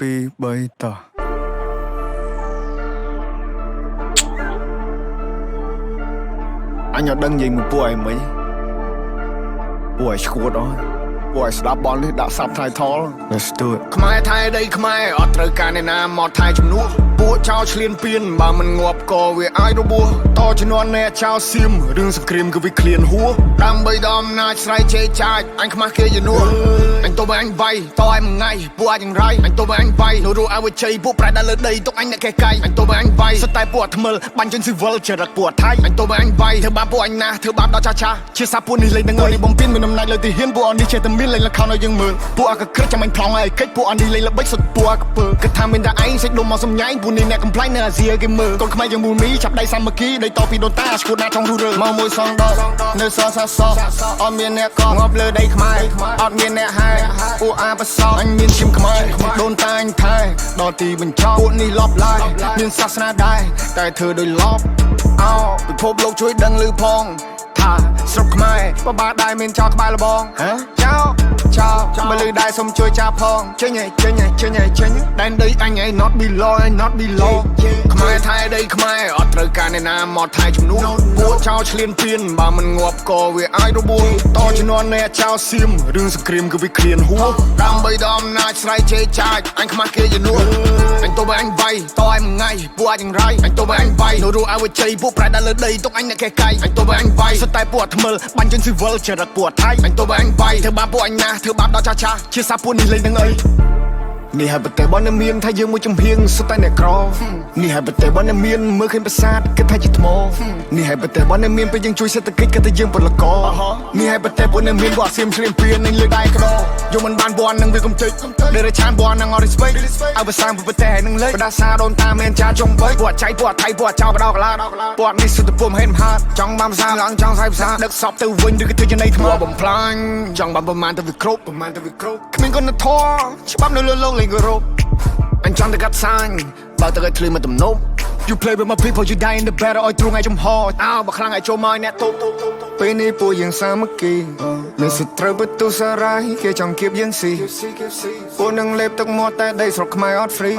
ពី3តោះអញអត់ដឹងនិយាយមួយពួកឯងមិញពួកឯងឈួតអស់ពួកឯងស្ដាប់បលនេះដាក់ subtitle Let's do it ខ្មែរថៃដីខ្មែរអត់ត្រូវការអ្នកណាមកថៃជំនួសពួកចោលឆ្លៀនពៀនបើមិនងាប់ក៏វាអាចរបួសតជំនាន់អ្នកចោលសៀមរឿងសង្គ្រាមគឺវាឃ្លានហួរដើម្បីដល់អំណាចស្រ័យជេរចាចអញខ្មាស់គេជំនួសអញទៅបើអញវាយតឲ្យមួយថ្ងៃពួកអាចយ៉ាងไรអញទៅបើអញវាយរੂឲ្យវាជ័យពួកប្រែដល់លើដីទុកអញអ្នកកែកាយអញទៅបើអញវាយសុទ្ធតែពួកថ្មិលបាញ់ចេញស៊ីវិលចរិតពួកថៃអញទៅបើអញវាយធ្វើបាបពួកអញណាធ្វើបាបដល់ចាស់ជាសាពួកនេះលេងនឹងនេះបំពេញមានអំណាចលើទីហ៊ានពួកអននេះចេះតែមានលេងលខោឲ្យយើងមើលពួកអកក្រឹកចាំអញប្លង់ឲ្យកិច្ចពួកអននេះលេងល្បិចសុទ្ធពួកអកពើគិតថាមានតែឯងសេចដុំមកសំញ៉ៃពួកនេះអ្នកកំ ប្លែងនៅអាស៊ីគេមើលកូនខ្មែរយើងមូលមីចាប់ដៃសាមគ្គីដៃតពីដូនតាឈួតណាចង់រੂរើមកមួយសងដកនៅសសាសអត់មានអ្នកកងាប់លើដីខ្មែរអត់មានអ្នកហែពួកអាបសអញមានឈាមខ្មែរដូនតាអញថែដល់ទីបញ្ចប់ពួកនេះលប់ឡាយមានសាសនាដែរតែធ្វើដោយលប់អោពិភពលោកជួយដឹងឮផងថាស្រុកខ្មែរបបាដែរមានចោលក្បែរលបងចោលមកលឺដែរសុំជួយចាប់ផងចេញដែនដីអញឯង not below ខ្មែរថៃដីខ្មែរអត់ត្រូវការអ្នកណាមកថៃជំនួសពួកចោលឆ្លៀនពៀនបើមិនងាប់ក៏វាអាចរបួសតជំនាន់អ្នកចោលសៀមរឿងសង្គ្រាមគឺវាឃ្លានហួរដើម្បីដល់អំណាចស្រ័យជេរចាចអញខ្មាស់គេជំនួសអញទៅបើអញវាយតឲ្យមួយថ្ងៃពួកអាចយ៉ាងไรអញទៅបើអញវាយរੂឲ្យវាជ័យពួកប្រែដល់លើដីទុកអញអ្នកកែកាយអញទៅបើអញវាយសុទ្ធតែពួកថ្មិលបាញ់ចេញស៊ីវិលចរិតពួកថៃអញទៅបើអញវាយធ្វើបាបពួកអញណាធ្វើបាបដល់ចាស់ជាសាពួកនេះលេងនឹងអីនេះហើយប្រទេសបនមានថាយើងមួយចំហៀងសុទ្ធតែអ្នកក្រនេះហើយប្រទេសបនមានមើលឃើញប្រាសាទគិតថាជាថ្មនេះហើយប្រទេសបនមានពេលយើងជួយសេដ្ឋកិច្ចគិតថាយើងពលករនេះហើយប្រទេសបនមានវត្តសៀមឆ្លៀនពៀននឹងលើដៃក្ដោយកមិនបានបននឹងវាកំទេចដែលរឆានបននឹងអត់ respect ឲ្យភាសាប្រទេសនឹងលេបដាសាដូនតាមានចាចុងបីពួកចៃពួកថៃពួកចោលបដោកឡាពួកនេះសុទ្ធតែពុំហេតុហាតចង់បានភាសាឡើងចង់សាយភាសាដឹកសពទៅវិញឬក៏ធ្វើចំណៃថ្មបំផ្លាញចង់បានប្រមាណទៅវាគ្រប់គ្មានគុណធម៌ច្បាប់នៅលើលោកអញចង់តែកាត់សាញ់បើទៅឲ្យឃ្លីមកទំនប់ You play with my people you die in the battle ឲ្យទ្រូងឲ្យចំហអោបើខ្លាំងឲ្យចូលមកអ្នកទូពេលនេះពួកយើងសាមគ្គីមានសត្រូវបន្ទុសារាយគេចង់គៀបយើងស៊ីពួកនឹងលេបទឹកមាត់តែដីស្រុកខ្មែរអត់ free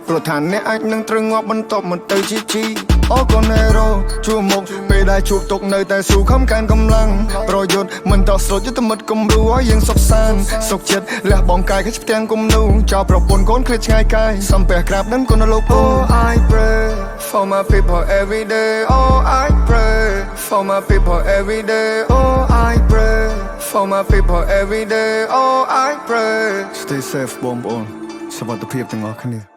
ព្រោះថាអ្នកអាចនឹងត្រូវងាប់បន្ទាប់មកទៅជីអូកូនេរ៉ូជួមុខពេលដែលជួបទុកនៅតែស៊ូខំកាន់កម្លាំងប្រយុទ្ធមិនតស្រុតយុទ្ធមិត្តគំរូឲ្យយើងសុខសាន្តសុខចិត្តលះបងកាយគេផ្ទាំងគំនូចោលប្រពន្ធកូនឃ្លាតឆ្ងាយកាយសំពះក្រាបនឹងគុណលោកពូ I pray for my people every day oh I pray for my people every day oh I pray for my people every day oh I pray Stay safe បងប្អូនសុខភាពទាំងអស់គ្នា